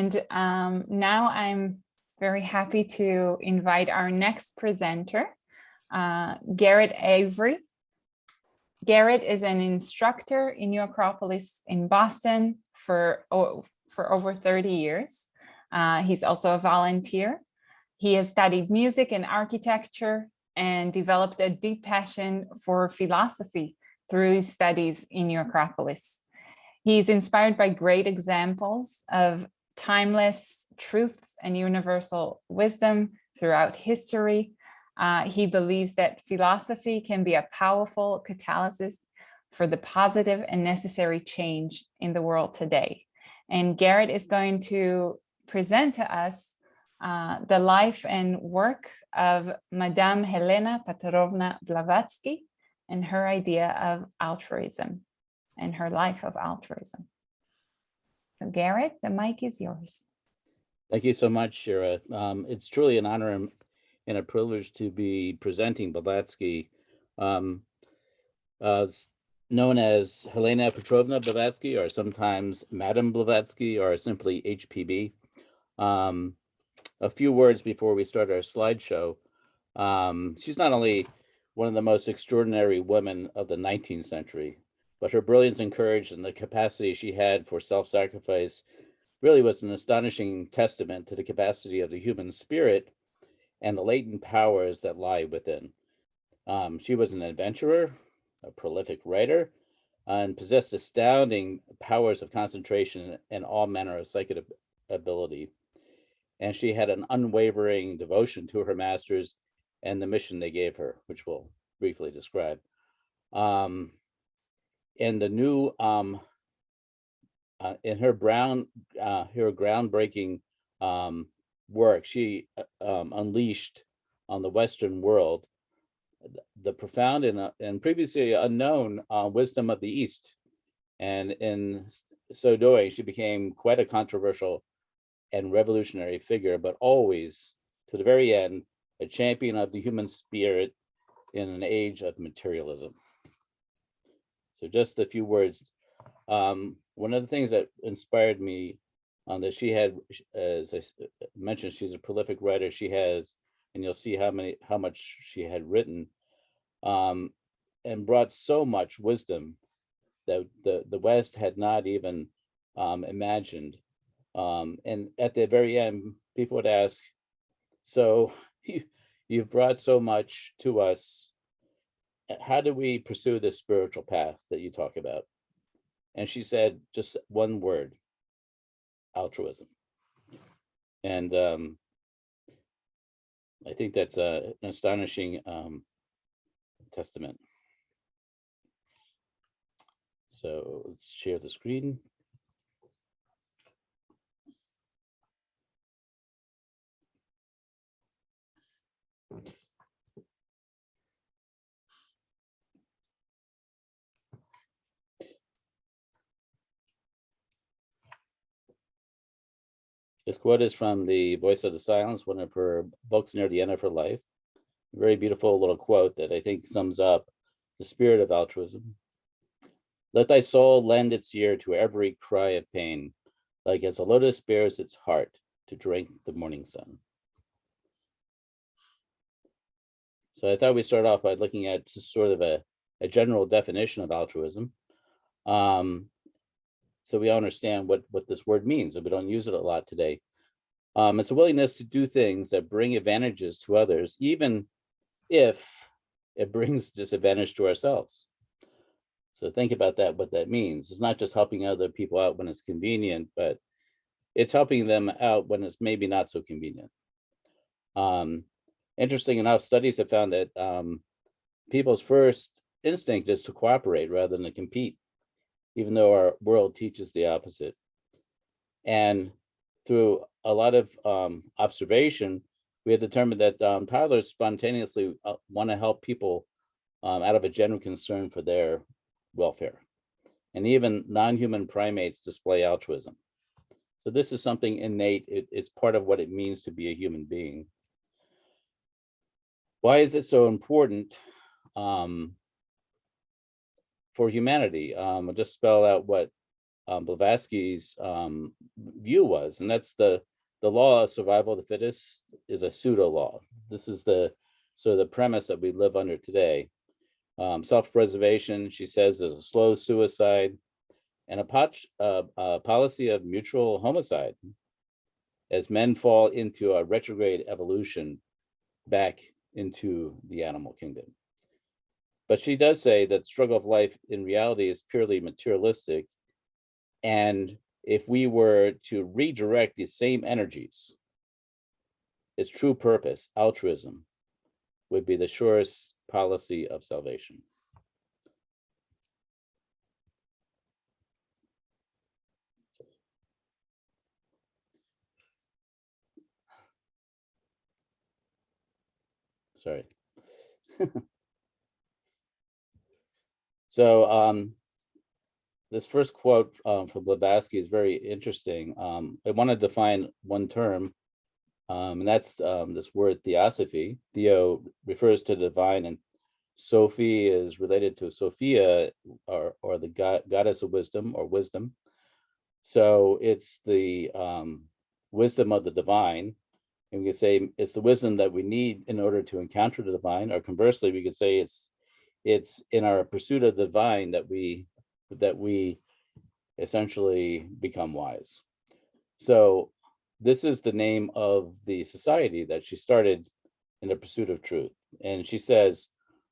And now I'm very happy to invite our next presenter, Garrett Avery. Garrett is an instructor in New Acropolis in Boston for over 30 years. He's also a volunteer. He has studied music and architecture and developed a deep passion for philosophy through his studies in New Acropolis. He's inspired by great examples of timeless truths and universal wisdom throughout history. He believes that philosophy can be a powerful catalyst for the positive and necessary change in the world today. And Garrett is going to present to us the life and work of Madame Helena Petrovna Blavatsky and her idea of altruism and her life of altruism. So Garrett, the mic is yours. Thank you so much, Shira. It's truly an honor and a privilege to be presenting Blavatsky, known as Helena Petrovna Blavatsky, or sometimes Madame Blavatsky, or simply H.P.B. A few words before we start our slideshow. She's not only one of the most extraordinary women of the 19th century, but her brilliance and courage and the capacity she had for self-sacrifice really was an astonishing testament to the capacity of the human spirit and the latent powers that lie within. She was an adventurer, a prolific writer, and possessed astounding powers of concentration and all manner of psychic ability. And she had an unwavering devotion to her masters and the mission they gave her, which we'll briefly describe. In the new, in her groundbreaking work, she unleashed on the Western world the profound and previously unknown wisdom of the East. And in so doing, she became quite a controversial and revolutionary figure, but always, to the very end, a champion of the human spirit in an age of materialism. So just a few words. One of the things that inspired me on this, she had, as I mentioned, she's a prolific writer. She has, and you'll see how much she had written, and brought so much wisdom that the West had not even imagined. And at the very end, people would ask, so you've brought so much to us. How do we pursue this spiritual path that you talk about? And she said just one word: altruism. And I think that's an astonishing testament. So let's share the screen. This quote is from The Voice of the Silence, one of her books near the end of her life. A very beautiful little quote that I think sums up the spirit of altruism. Let thy soul lend its ear to every cry of pain, like as a lotus bears its heart to drink the morning sun. So I thought we'd start off by looking at just sort of a general definition of altruism. So we understand what this word means, and we don't use it a lot today. It's a willingness to do things that bring advantages to others, even if it brings disadvantage to ourselves. So think about that, what that means. It's not just helping other people out when it's convenient, but it's helping them out when it's maybe not so convenient. Interesting enough, studies have found that people's first instinct is to cooperate rather than to compete, even though our world teaches the opposite. And through a lot of observation, we have determined that toddlers spontaneously want to help people out of a genuine concern for their welfare. And even non-human primates display altruism. So this is something innate. It's part of what it means to be a human being. Why is it so important for humanity? I'll just spell out what Blavatsky's view was, and that's the law of survival of the fittest is a pseudo law. This is the sort of the premise that we live under today. Self-preservation, she says, is a slow suicide and a policy of mutual homicide as men fall into a retrograde evolution back into the animal kingdom. But she does say that struggle of life in reality is purely materialistic. And if we were to redirect these same energies, its true purpose, altruism, would be the surest policy of salvation. Sorry. So this first quote from Blavatsky is very interesting. I want to define one term, and that's this word theosophy. Theo refers to the divine, and Sophie is related to Sophia, or the goddess of wisdom, or wisdom. So it's the wisdom of the divine. And we could say it's the wisdom that we need in order to encounter the divine, or conversely, we could say it's in our pursuit of the divine that we essentially become wise. So this is the name of the society that she started in the pursuit of truth. And she says,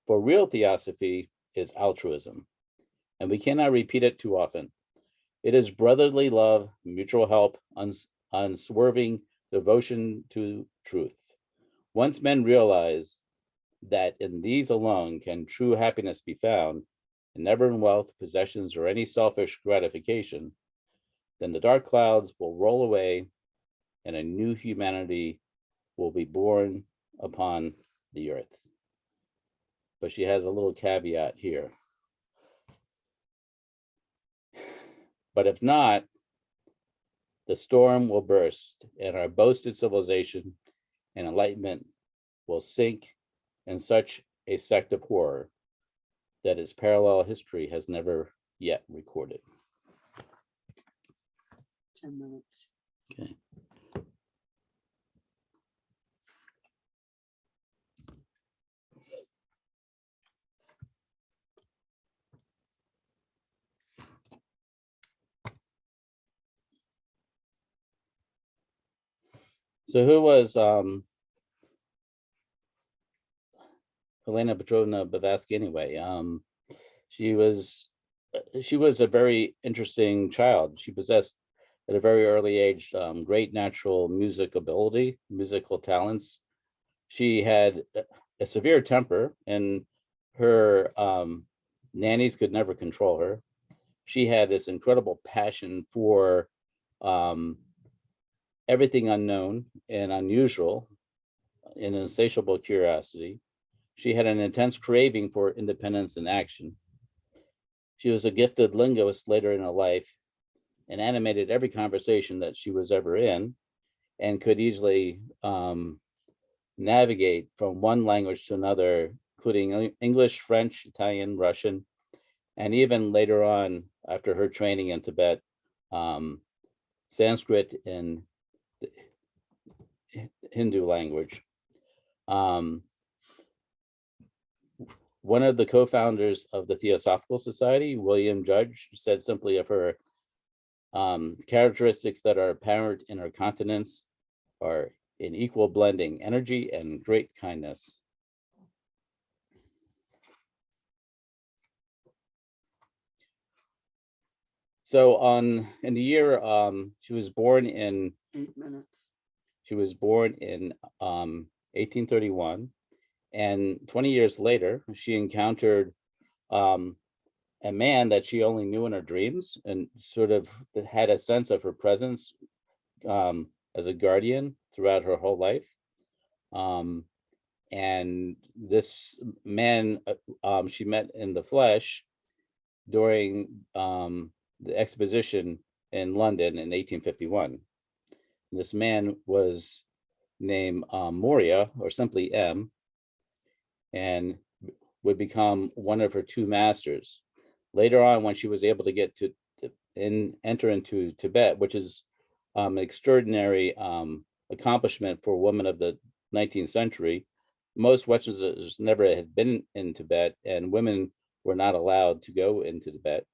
for real theosophy is altruism, and we cannot repeat it too often. It is brotherly love, mutual help, unswerving devotion to truth. Once men realize that in these alone can true happiness be found, and never in wealth, possessions, or any selfish gratification, then the dark clouds will roll away and a new humanity will be born upon the earth. But she has a little caveat here. But if not, the storm will burst and our boasted civilization and enlightenment will sink in such a sect of horror that its parallel history has never yet recorded. 10 minutes. Okay. So who was Helena Petrovna Blavatsky anyway? She was a very interesting child. She possessed at a very early age great natural musical talents. She had a severe temper, and her nannies could never control her. She had this incredible passion for everything unknown and unusual, an insatiable curiosity. She had an intense craving for independence and action. She was a gifted linguist later in her life and animated every conversation that she was ever in, and could easily navigate from one language to another, including English, French, Italian, Russian, and even later on, after her training in Tibet, Sanskrit and Hindu language. One of the co-founders of the Theosophical Society, William Judge, said simply of her, characteristics that are apparent in her countenance are in equal blending, energy and great kindness. So in the year she was born in 8 minutes. She was born in 1831, and 20 years later, she encountered a man that she only knew in her dreams, and sort of had a sense of her presence as a guardian throughout her whole life. And this man she met in the flesh during the exposition in London in 1851. This man was named Moria, or simply M, and would become one of her two masters. Later on, when she was able to get enter into Tibet, which is an extraordinary accomplishment for a woman of the 19th century. Most Westerners never had been in Tibet, and women were not allowed to go into Tibet.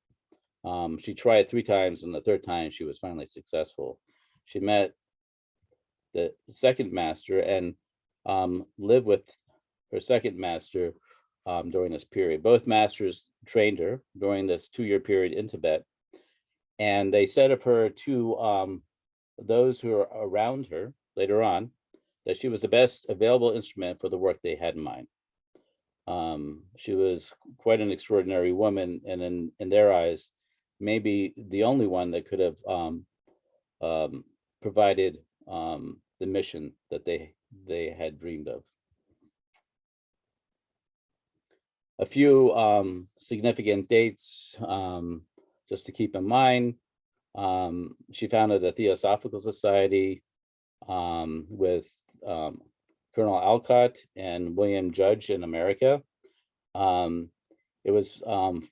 She tried 3 times, and the 3rd time she was finally successful. She met the second master and lived with her second master during this period. Both masters trained her during this 2-year period in Tibet, and they said of her to those who are around her later on that she was the best available instrument for the work they had in mind. She was quite an extraordinary woman, and in their eyes, maybe the only one that could have provided the mission that they had dreamed of. A few significant dates just to keep in mind. She founded the Theosophical Society with Colonel Alcott and William Judge in America. It was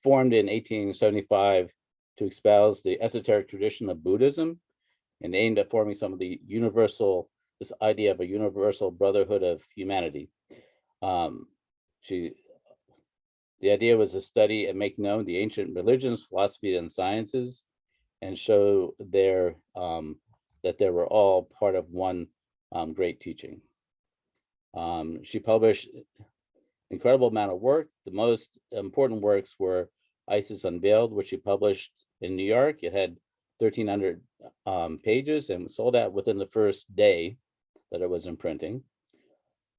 formed in 1875 to espouse the esoteric tradition of Buddhism and aimed at forming some of the this idea of a universal brotherhood of humanity. The idea was to study and make known the ancient religions, philosophy, and sciences, and show that they were all part of one great teaching. She published incredible amount of work. The most important works were Isis Unveiled, which she published in New York. It had 1,300 pages and sold out within the first day that it was in printing.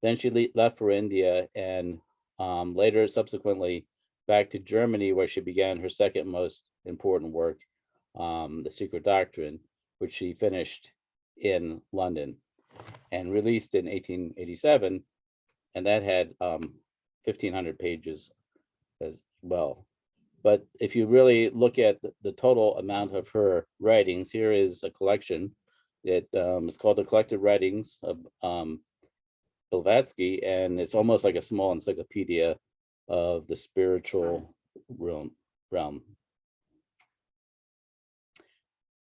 Then she left for India and later, subsequently, back to Germany, where she began her second most important work, The Secret Doctrine, which she finished in London and released in 1887. And that had 1,500 pages as well. But if you really look at the total amount of her writings, here is a collection. It is called The Collected Writings of Blavatsky, and it's almost like a small encyclopedia of the spiritual realm.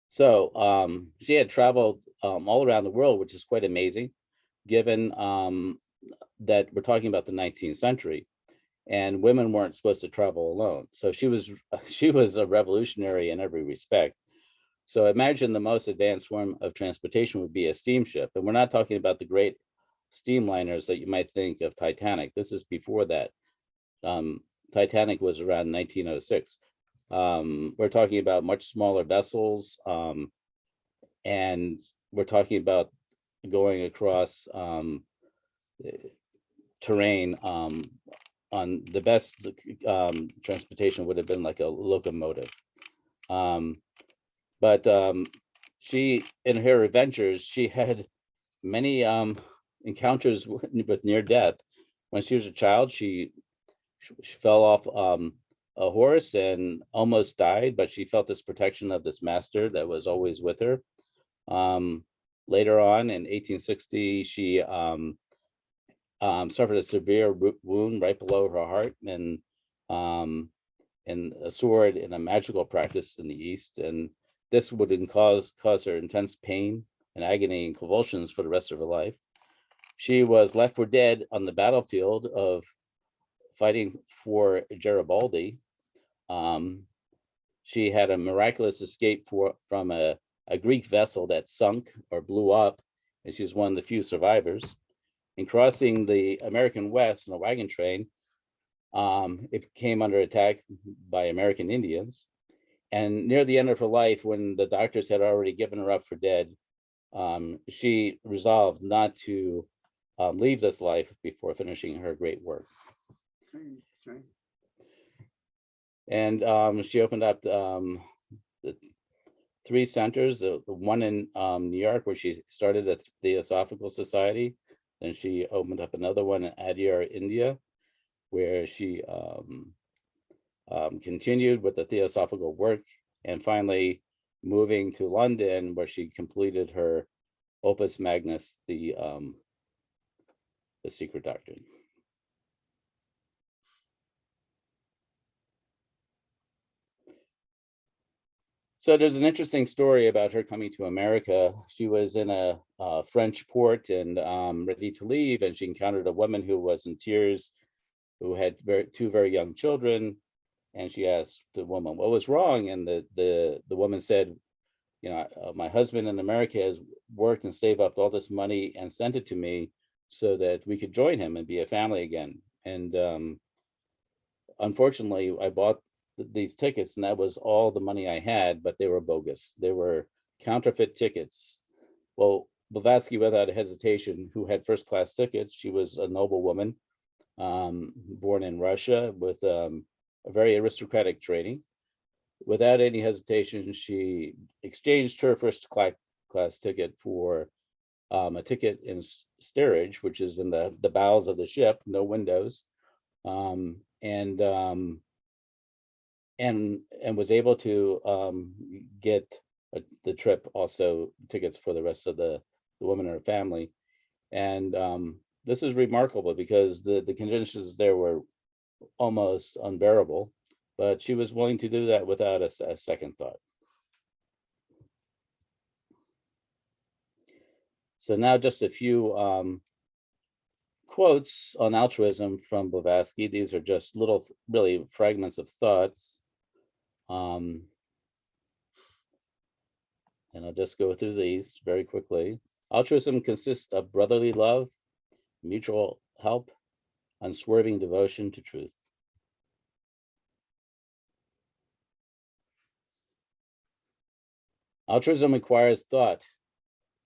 So she had traveled all around the world, which is quite amazing, given that we're talking about the 19th century, and women weren't supposed to travel alone. So she was a revolutionary in every respect. So imagine the most advanced form of transportation would be a steamship, and we're not talking about the great steamliners that you might think of Titanic. This is before that. Titanic was around 1906. We're talking about much smaller vessels, and we're talking about going across terrain. On the best transportation would have been like a locomotive. But she, in her adventures, she had many encounters with near death. When she was a child, she fell off a horse and almost died, but she felt this protection of this master that was always with her. Later on in 1860, she suffered a severe wound right below her heart, and a sword in a magical practice in the East, and this would cause her intense pain and agony and convulsions for the rest of her life. She was left for dead on the battlefield of fighting for Garibaldi. She had a miraculous escape from a Greek vessel that sunk or blew up, and she was one of the few survivors. In crossing the American West in a wagon train, it came under attack by American Indians. And near the end of her life, when the doctors had already given her up for dead, she resolved not to leave this life before finishing her great work. Sorry. And she opened up the 3 centers, the one in New York, where she started the Theosophical Society. Then she opened up another one in Adyar, India, where she continued with the theosophical work, and finally moving to London, where she completed her opus magnus, the Secret Doctrine. So there's an interesting story about her coming to America. She was in a French port and ready to leave, and she encountered a woman who was in tears, who had two very young children. And she asked the woman what was wrong, and the woman said, you know, my husband in America has worked and saved up all this money and sent it to me so that we could join him and be a family again. And unfortunately, I bought these tickets, and that was all the money I had, but they were bogus. They were counterfeit tickets. Well, Blavatsky, without hesitation, who had first-class tickets, she was a noble woman, born in Russia with a very aristocratic training. Without any hesitation, she exchanged her first-class ticket for a ticket in steerage, which is in the bowels of the ship, no windows, and was able to get the trip, also tickets for the rest of the woman and her family. And this is remarkable because the conditions there were almost unbearable, but she was willing to do that without a second thought. So now just a few quotes on altruism from Blavatsky. These are just little, really fragments of thoughts. And I'll just go through these very quickly. Altruism consists of brotherly love, mutual help, unswerving devotion to truth. Altruism requires thought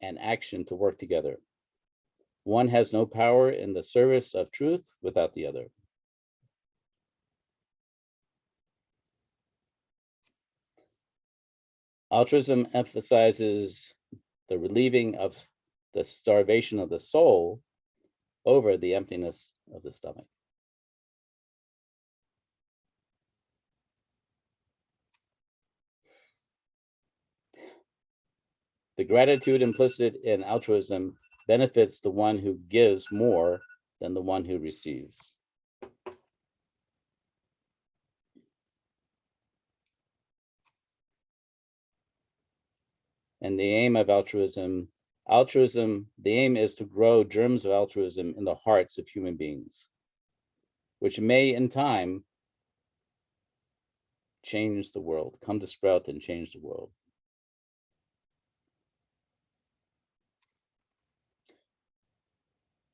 and action to work together. One has no power in the service of truth without the other. Altruism emphasizes the relieving of the starvation of the soul over the emptiness of the stomach. The gratitude implicit in altruism benefits the one who gives more than the one who receives. And the aim of altruism, the aim is to grow germs of altruism in the hearts of human beings, which may in time change the world, come to sprout and change the world.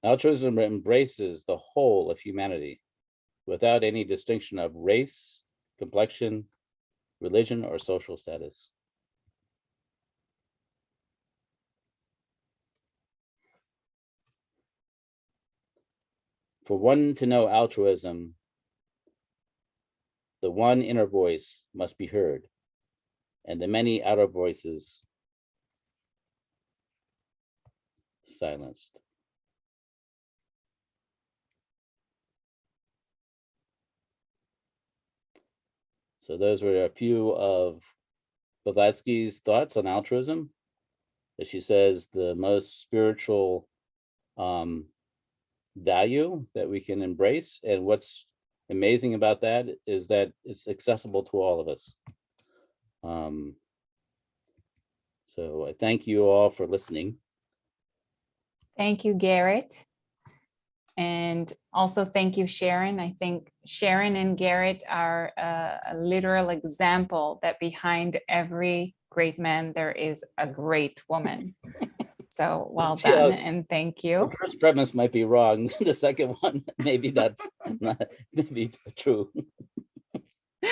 Altruism embraces the whole of humanity without any distinction of race, complexion, religion, or social status. For one to know altruism, the one inner voice must be heard, and the many outer voices silenced. So those were a few of Blavatsky's thoughts on altruism. As she says, the most spiritual value that we can embrace. And what's amazing about that is that it's accessible to all of us. So I thank you all for listening. Thank you, Garrett. And also thank you, Sharon. I think Sharon and Garrett are a literal example that behind every great man, there is a great woman. So well done, and thank you. The first premise might be wrong. The second one, maybe that's not maybe true.